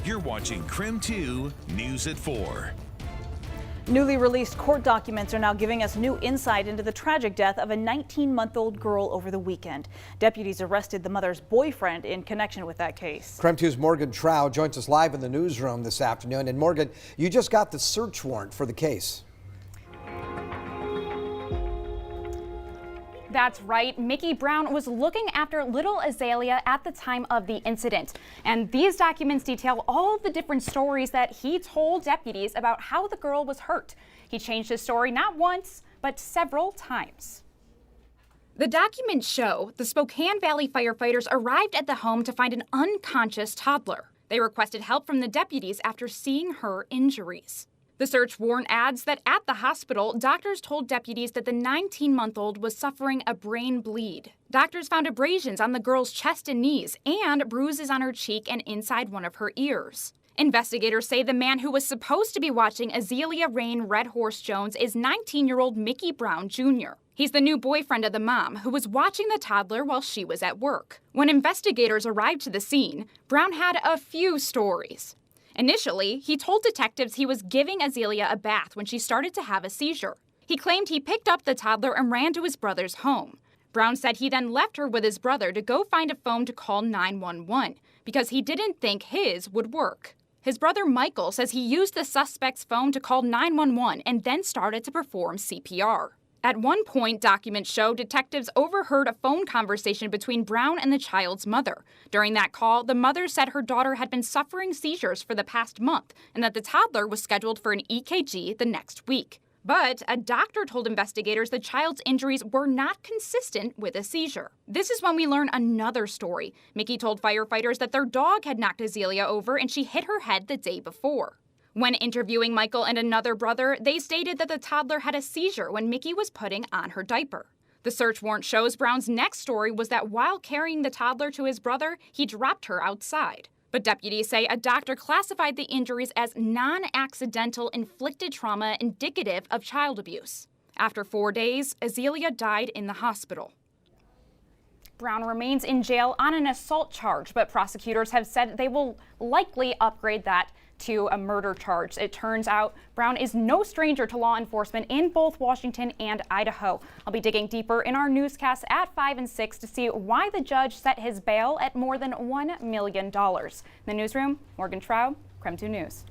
You're watching KREM 2 News at 4. Newly released court documents are now giving us new insight into the tragic death of a 19-month-old girl over the weekend. Deputies arrested the mother's boyfriend in connection with that case. KREM 2's Morgan Trow joins us live in the newsroom this afternoon. And Morgan, you just got the search warrant for the case. That's right. Mickey Brown was looking after little Azaelia at the time of the incident. And these documents detail all the different stories that he told deputies about how the girl was hurt. He changed his story not once, but several times. The documents show the Spokane Valley firefighters arrived at the home to find an unconscious toddler. They requested help from the deputies after seeing her injuries. The search warrant adds that at the hospital, doctors told deputies that the 19-month-old was suffering a brain bleed. Doctors found abrasions on the girl's chest and knees and bruises on her cheek and inside one of her ears. Investigators say the man who was supposed to be watching Azaelia Raine RedHorse Jones is 19-year-old Mickey Brown Jr. He's the new boyfriend of the mom who was watching the toddler while she was at work. When investigators arrived to the scene, Brown had a few stories. Initially, he told detectives he was giving Azaelia a bath when she started to have a seizure. He claimed he picked up the toddler and ran to his brother's home. Brown said he then left her with his brother to go find a phone to call 911 because he didn't think his would work. His brother Michael says he used the suspect's phone to call 911 and then started to perform CPR. At one point, documents show detectives overheard a phone conversation between Brown and the child's mother. During that call, the mother said her daughter had been suffering seizures for the past month and that the toddler was scheduled for an EKG the next week. But a doctor told investigators the child's injuries were not consistent with a seizure. This is when we learn another story. Mickey told firefighters that their dog had knocked Azaelia over and she hit her head the day before. When interviewing Michael and another brother, they stated that the toddler had a seizure when Mickey was putting on her diaper. The search warrant shows Brown's next story was that while carrying the toddler to his brother, he dropped her outside. But deputies say a doctor classified the injuries as non-accidental inflicted trauma indicative of child abuse. After 4 days, Azaelia died in the hospital. Brown remains in jail on an assault charge, but prosecutors have said they will likely upgrade that to a murder charge. It turns out Brown is no stranger to law enforcement in both Washington and Idaho. I'll be digging deeper in our newscasts at 5 and 6 to see why the judge set his bail at more than $1 million. In the newsroom, Morgan Trow, KREM 2 News.